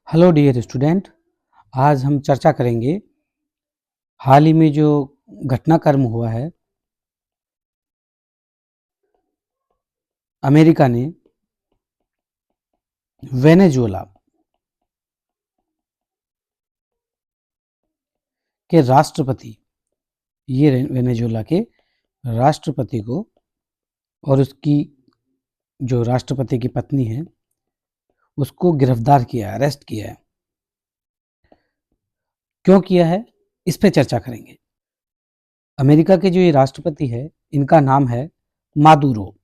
Hello dear student. आज हम चर्चा करेंगे हाल ही में जो घटनाक्रम हुआ है। अमेरिका ने वेनेजुएला के राष्ट्रपति वेनेजुएला के राष्ट्रपति को और उसकी जो राष्ट्रपति की पत्नी है उसको गिरफ्तार किया, अरेस्ट किया है। क्यों किया है, इस पे चर्चा करेंगे। अमेरिका के जो ये राष्ट्रपति है इनका नाम है मादुरो,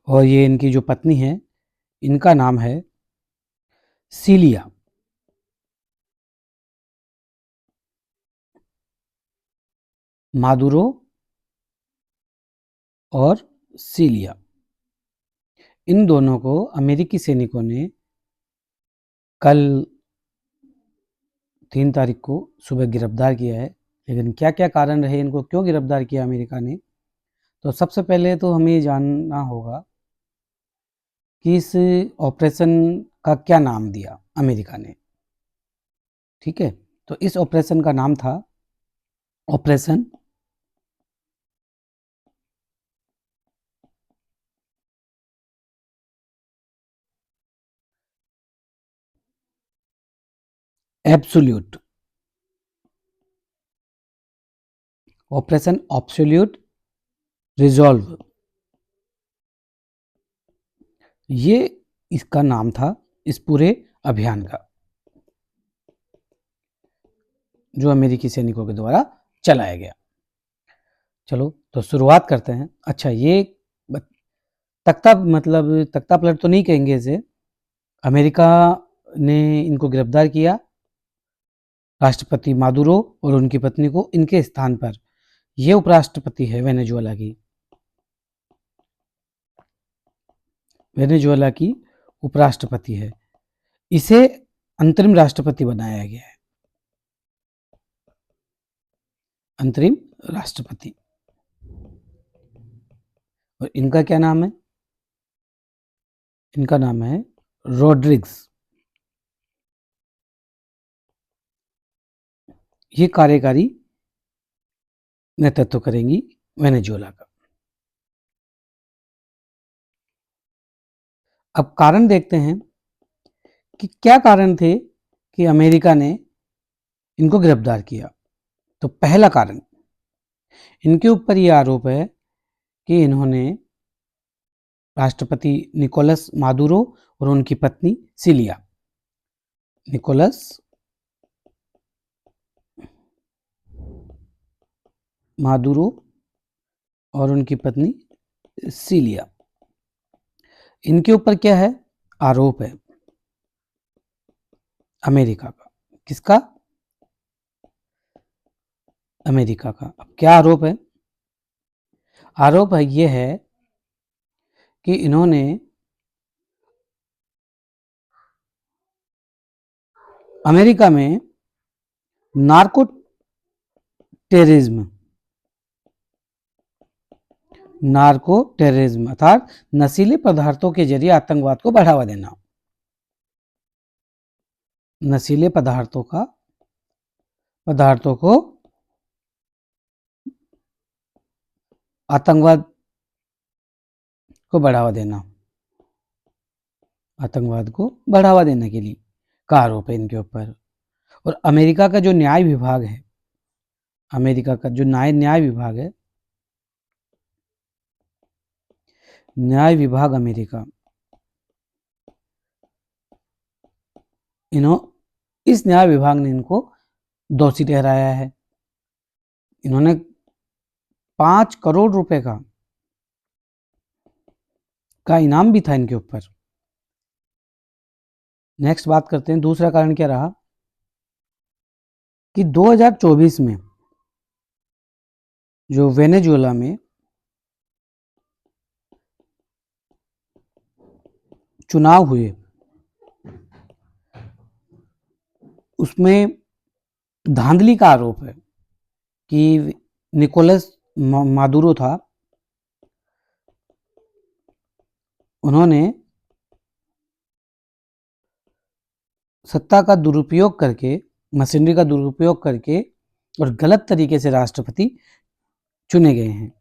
और ये इनकी जो पत्नी है इनका नाम है सीलिया। मादुरो और सीलिया, इन दोनों को अमेरिकी सैनिकों ने कल 3 तारीख को सुबह गिरफ्तार किया है। लेकिन क्या क्या कारण रहे, इनको क्यों गिरफ्तार किया अमेरिका ने, तो सबसे पहले तो हमें जानना होगा कि इस ऑपरेशन का क्या नाम दिया अमेरिका ने। ठीक है, तो इस ऑपरेशन का नाम था operation absolute, operation absolute resolve, ये इसका नाम था इस पूरे अभियान का, जो अमेरिकी सैनिकों के द्वारा चलाया गया। चलो तो शुरुआत करते हैं। अच्छा, ये तख्ता पलट तो नहीं कहेंगे इसे। अमेरिका ने इनको गिरफ्तार किया, राष्ट्रपति मादुरो और उनकी पत्नी को, इनके स्थान पर ये उपराष्ट्रपति है वेनेजुएला की उपराष्ट्रपति है। इसे अंतरिम राष्ट्रपति बनाया गया है, अंतरिम राष्ट्रपति। और इनका क्या नाम है? इनका नाम है रोड्रिग्स। ये कार्यकारी नेतृत्व करेंगी वेनेजुएला का। अब कारण देखते हैं कि क्या कारण थे कि अमेरिका ने इनको गिरफ्तार किया। तो पहला कारण, इनके ऊपर यह आरोप है कि इन्होंने राष्ट्रपति निकोलस मादुरो और उनकी पत्नी सिलिया, निकोलस मादुरो और उनकी पत्नी सिलिया, इनके ऊपर क्या है, आरोप है अमेरिका का। किसका? अमेरिका का। अब क्या आरोप है? आरोप है यह है कि इन्होंने अमेरिका में नार्को टेररिज्म अर्थात नशीले पदार्थों के जरिए आतंकवाद को बढ़ावा देना, नशीले पदार्थों को आतंकवाद को बढ़ावा देना, आतंकवाद को बढ़ावा देने के लिए का आरोप है इनके ऊपर। और अमेरिका का जो न्याय विभाग है, अमेरिका का जो न्याय विभाग है, न्याय विभाग अमेरिका, इस न्याय विभाग ने इनको दोषी ठहराया है। इन्होंने 5 करोड़ रुपए का इनाम भी था इनके ऊपर। नेक्स्ट बात करते हैं, दूसरा कारण क्या रहा कि 2024 में जो वेनेजुएला में चुनाव हुए उसमें धांधली का आरोप है कि निकोलस मादुरो था, उन्होंने सत्ता का दुरुपयोग करके, मशीनरी का दुरुपयोग करके और गलत तरीके से राष्ट्रपति चुने गए हैं।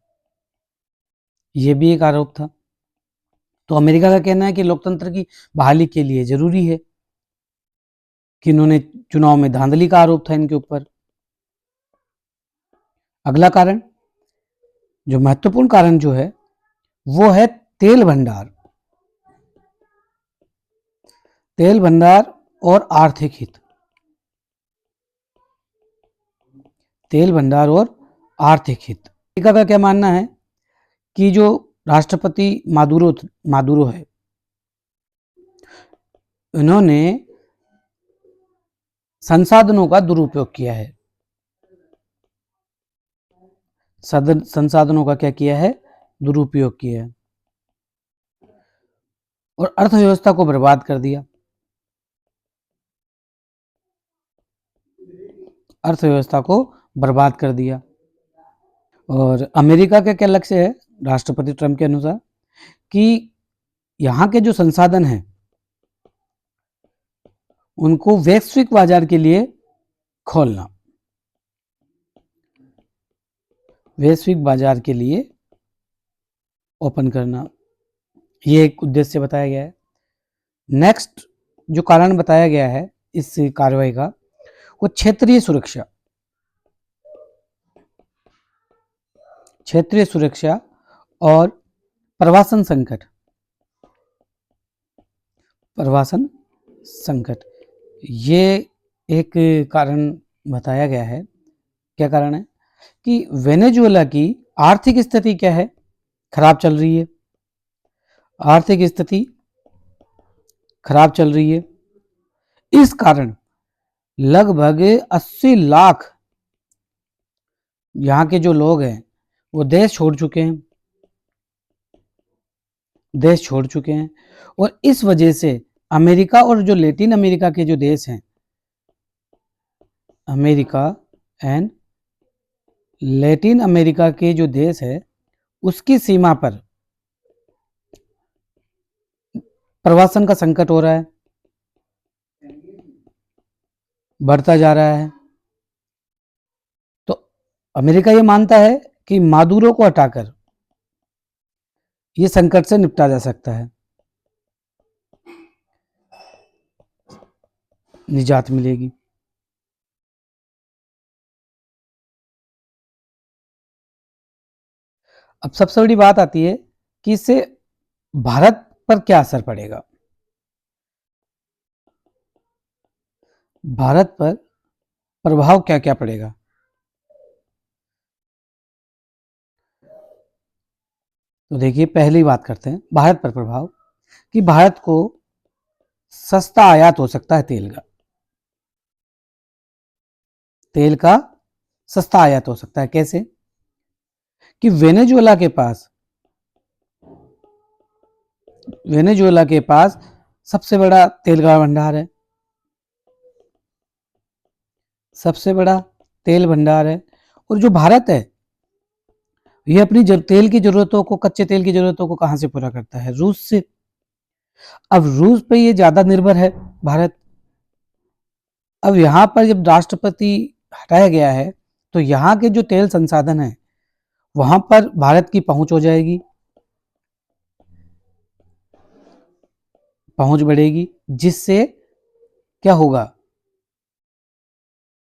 ये भी एक आरोप था। तो अमेरिका का कहना है कि लोकतंत्र की बहाली के लिए जरूरी है कि इन्होंने चुनाव में धांधली का आरोप था इनके ऊपर। अगला कारण, जो महत्वपूर्ण कारण जो है वो है तेल भंडार। तेल भंडार और आर्थिक हित। तेल भंडार और आर्थिक हित। अमेरिका का क्या मानना है कि जो राष्ट्रपति मादुरो है, इन्होंने संसाधनों का दुरुपयोग किया है। संसाधनों का क्या किया है? दुरुपयोग किया है और अर्थव्यवस्था को बर्बाद कर दिया। अर्थव्यवस्था को बर्बाद कर दिया। और अमेरिका का क्या लक्ष्य है राष्ट्रपति ट्रंप के अनुसार कि यहाँ के जो संसाधन हैं उनको वैश्विक बाजार के लिए खोलना। वैश्विक बाजार के लिए ओपन करना, ये एक उद्देश्य बताया गया है। नेक्स्ट जो कारण बताया गया है इस कार्रवाई का, वो क्षेत्रीय सुरक्षा। क्षेत्रीय सुरक्षा और प्रवासन संकट। प्रवासन संकट, ये एक कारण बताया गया है। क्या कारण है कि वेनेजुएला की आर्थिक स्थिति क्या है? खराब चल रही है। आर्थिक स्थिति खराब चल रही है। इस कारण लगभग 80 लाख यहाँ के जो लोग हैं वो देश छोड़ चुके हैं। देश छोड़ चुके हैं और इस वजह से अमेरिका और जो लैटिन अमेरिका के जो देश हैं, अमेरिका एंड लैटिन अमेरिका के जो देश है उसकी सीमा पर प्रवासन का संकट हो रहा है, बढ़ता जा रहा है। तो अमेरिका ये मानता है कि मादुरो को हटाकर ये संकट से निपटा जा सकता है, निजात मिलेगी। अब सबसे बड़ी बात आती है कि इससे भारत पर क्या असर पड़ेगा। भारत पर प्रभाव क्या क्या पड़ेगा? तो देखिए, पहली बात करते हैं भारत पर प्रभाव, कि भारत को सस्ता आयात हो सकता है तेल का। तेल का सस्ता आयात हो सकता है। कैसे? कि वेनेजुएला के पास सबसे बड़ा तेल का भंडार है। सबसे बड़ा तेल भंडार है। और जो भारत है ये अपनी तेल की जरूरतों को, कच्चे तेल की जरूरतों को कहां से पूरा करता है? रूस से। अब रूस पे ये ज्यादा निर्भर है भारत। अब यहां पर जब राष्ट्रपति हटाया गया है तो यहाँ के जो तेल संसाधन है वहां पर भारत की पहुंच हो जाएगी, पहुंच बढ़ेगी, जिससे क्या होगा?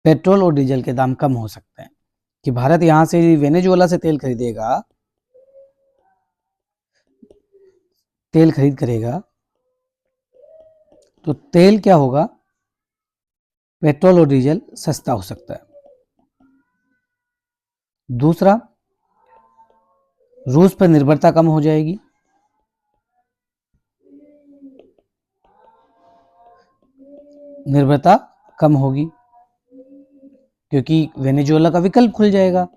पेट्रोल और डीजल के दाम कम हो सकते हैं। कि भारत यहां से वेनेजुएला से तेल खरीदेगा, तेल खरीद करेगा तो तेल क्या होगा? पेट्रोल और डीजल सस्ता हो सकता है। दूसरा, रूस पर निर्भरता कम हो जाएगी। निर्भरता कम होगी क्योंकि वेनेजुएला का विकल्प खुल जाएगा।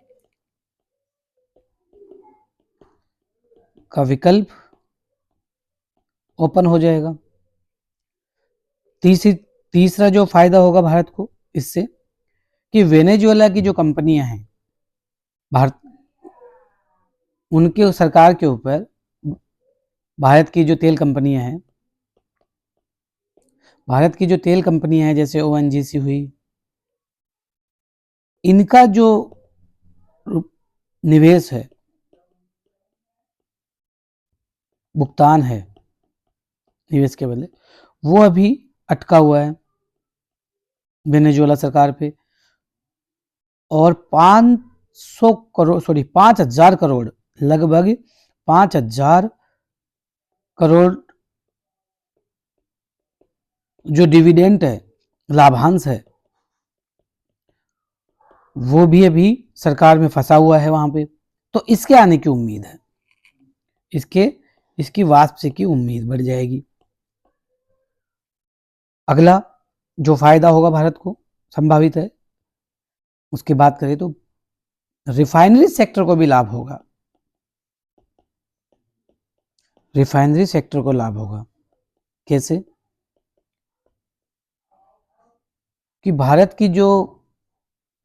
का विकल्प ओपन हो जाएगा। तीसरा जो फायदा होगा भारत को इससे, कि वेनेजुएला की जो कंपनियां हैं भारत, उनके सरकार के ऊपर भारत की जो तेल कंपनियां हैं भारत की जो तेल कंपनियां हैं जैसे ओएनजीसी हुई, इनका जो निवेश है, भुगतान है निवेश के बदले, वो अभी अटका हुआ है वेनेजुएला सरकार पे। और 5,000 करोड़, लगभग 5,000 करोड़ जो डिविडेंड है, लाभांश है, वो भी अभी सरकार में फंसा हुआ है वहां पे। तो इसके आने की उम्मीद है, इसकी वापसी की उम्मीद बढ़ जाएगी। अगला जो फायदा होगा भारत को संभावित है, उसकी बात करें तो रिफाइनरी सेक्टर को भी लाभ होगा। रिफाइनरी सेक्टर को लाभ होगा कैसे? कि भारत की जो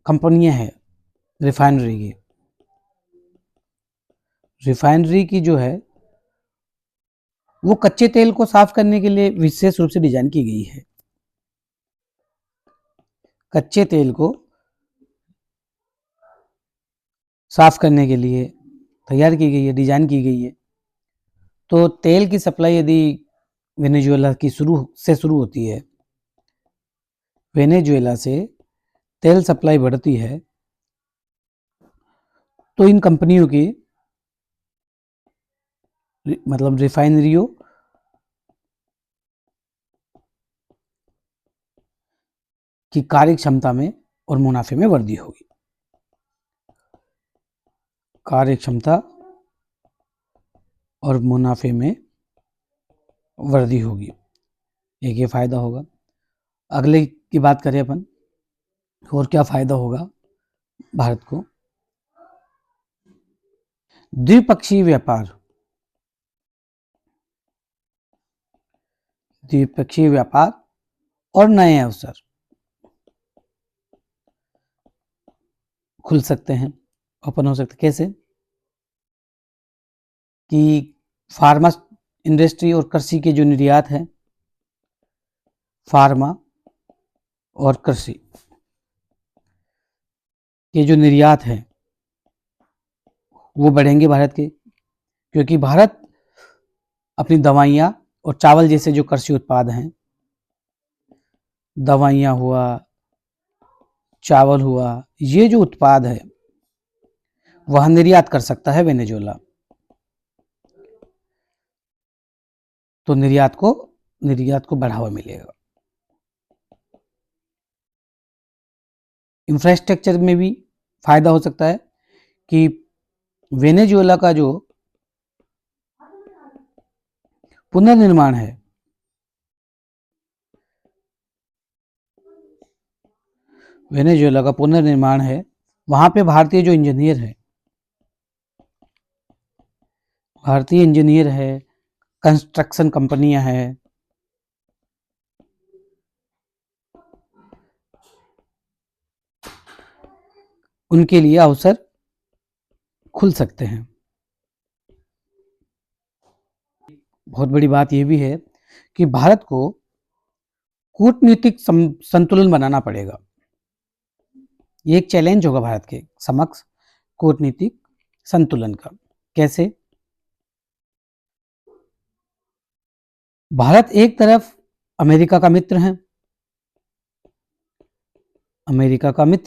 कंपनियां हैं रिफाइनरी की जो है, वो कच्चे तेल को साफ करने के लिए विशेष रूप से डिजाइन की गई है। कच्चे तेल को साफ करने के लिए तैयार की गई है, डिजाइन की गई है। तो तेल की सप्लाई यदि वेनेजुएला की शुरू होती है, वेनेजुएला से तेल सप्लाई बढ़ती है, तो इन कंपनियों की मतलब रिफाइनरियों की कार्य क्षमता में और मुनाफे में वृद्धि होगी। कार्य क्षमता और मुनाफे में वृद्धि होगी, एक ये फायदा होगा। अगले की बात करें अपन, और क्या फायदा होगा भारत को? द्विपक्षीय व्यापार, द्विपक्षीय व्यापार और नए अवसर खुल सकते हैं, ओपन हो सकते। कैसे? कि फार्मा इंडस्ट्री और कृषि के जो निर्यात है, फार्मा और कृषि के जो निर्यात हैं वो बढ़ेंगे भारत के, क्योंकि भारत अपनी दवाइयाँ और चावल जैसे जो कृषि उत्पाद हैं, दवाइयाँ हुआ, चावल हुआ, ये जो उत्पाद है वह निर्यात कर सकता है वेनेजुएला। तो निर्यात को बढ़ावा मिलेगा। इंफ्रास्ट्रक्चर में भी फायदा हो सकता है कि वेनेजुएला का जो पुनर्निर्माण है, वेनेजुएला का पुनर्निर्माण है, वहां पे भारतीय जो इंजीनियर है, कंस्ट्रक्शन कंपनियां हैं, उनके लिए अवसर खुल सकते हैं। बहुत बड़ी बात यह भी है कि भारत को कूटनीतिक संतुलन बनाना पड़ेगा। ये एक चैलेंज होगा भारत के समक्ष, कूटनीतिक संतुलन का। कैसे? भारत एक तरफ अमेरिका का मित्र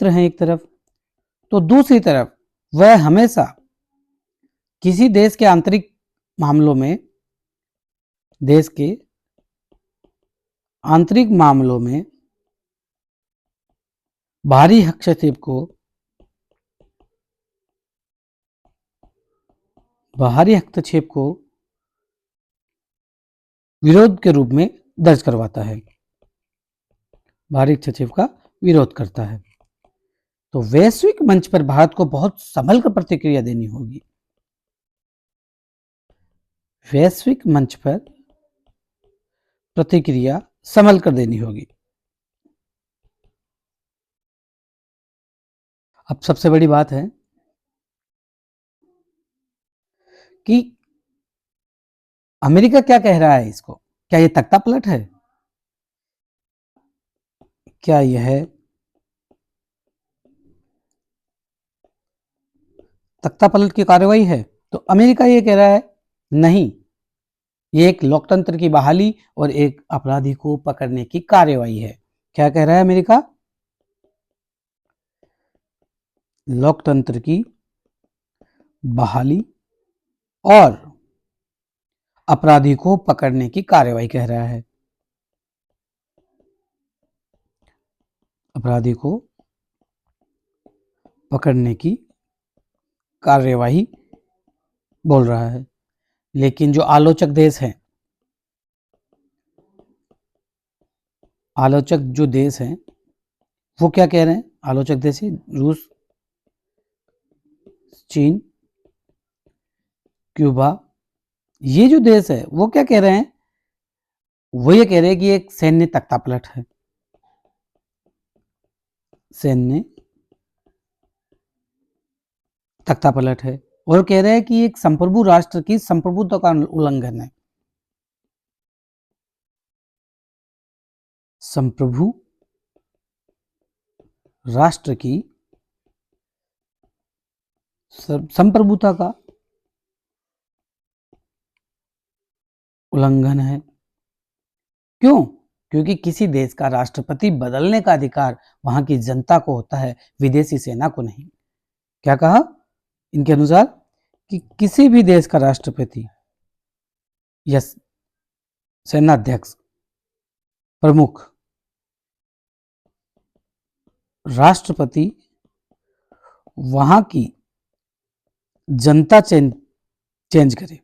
है, एक तरफ, तो दूसरी तरफ वह हमेशा किसी देश के आंतरिक मामलों में, देश के आंतरिक मामलों में बाहरी हस्तक्षेप को विरोध के रूप में दर्ज करवाता है, बाहरी हस्तक्षेप का विरोध करता है। तो वैश्विक मंच पर भारत को बहुत संभल कर प्रतिक्रिया देनी होगी। वैश्विक मंच पर प्रतिक्रिया संभल कर देनी होगी। अब सबसे बड़ी बात है कि अमेरिका क्या कह रहा है इसको, क्या ये तख्ता पलट है? क्या यह तख्तापलट की कार्रवाई है? तो अमेरिका ये कह रहा है नहीं, ये एक लोकतंत्र की बहाली और एक अपराधी को पकड़ने की कार्रवाई है। क्या कह रहा है अमेरिका? लोकतंत्र की बहाली और अपराधी को पकड़ने की कार्रवाई कह रहा है। अपराधी को पकड़ने की कार्यवाही बोल रहा है। लेकिन जो आलोचक देश हैं, आलोचक जो देश हैं वो क्या कह रहे हैं? आलोचक देश है रूस, चीन, क्यूबा, ये जो देश है वो क्या कह रहे हैं? वो ये कह रहे हैं कि एक सैन्य तख्तापलट है, सैन्य तख्तापलट है, और कह रहे हैं कि एक संप्रभु राष्ट्र की संप्रभुता का उल्लंघन है। संप्रभु राष्ट्र की संप्रभुता का उल्लंघन है। क्यों? क्योंकि किसी देश का राष्ट्रपति बदलने का अधिकार वहां की जनता को होता है, विदेशी सेना को नहीं। क्या कहा इनके अनुसार? कि किसी भी देश का राष्ट्रपति या सेनाध्यक्ष, प्रमुख, राष्ट्रपति वहां की जनता चेंज करे,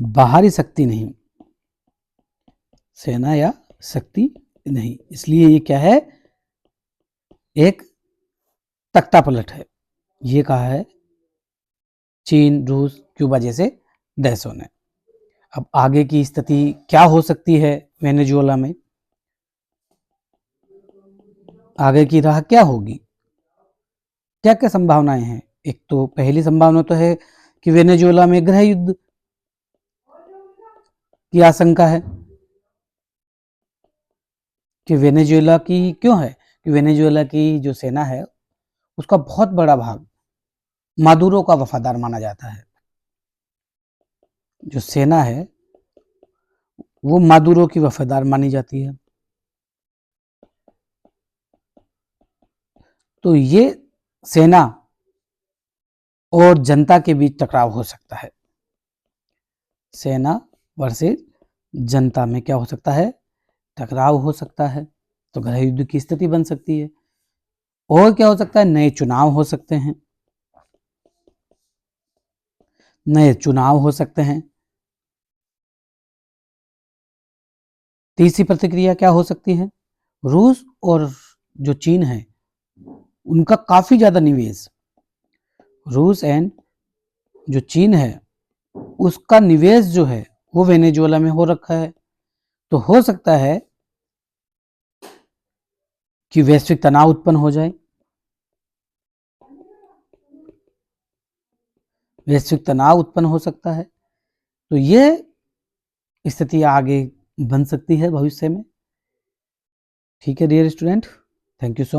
बाहरी शक्ति नहीं, सेना या शक्ति नहीं। इसलिए ये क्या है? एक तख्तापलट है। ये कहा है चीन, रूस, क्यूबा जैसे देशों ने। अब आगे की स्थिति क्या हो सकती है वेनेजुएला में? आगे की राह क्या होगी? क्या क्या संभावनाएं हैं? एक तो पहली संभावना तो है कि वेनेजुएला में गृह युद्ध की आशंका है। कि वेनेजुएला की क्यों है? कि वेनेजुएला की जो सेना है उसका बहुत बड़ा भाग मादुरो का वफादार माना जाता है। जो सेना है वो मादुरो की वफादार मानी जाती है। तो ये सेना और जनता के बीच टकराव हो सकता है। सेना वर्सेस जनता में क्या हो सकता है? टकराव हो सकता है। तो गृह युद्ध की स्थिति बन सकती है। और क्या हो सकता है? नए चुनाव हो सकते हैं, नए चुनाव हो सकते हैं। तीसरी प्रतिक्रिया क्या हो सकती है? रूस और जो चीन है उनका काफी ज्यादा निवेश, रूस एंड जो चीन है उसका निवेश जो है वो वेनेजुएला में हो रखा है। तो हो सकता है कि वैश्विक तनाव उत्पन्न हो जाए, वैश्विक तनाव उत्पन्न हो सकता है। तो ये स्थिति आगे बन सकती है भविष्य में। ठीक है dear student, thank you so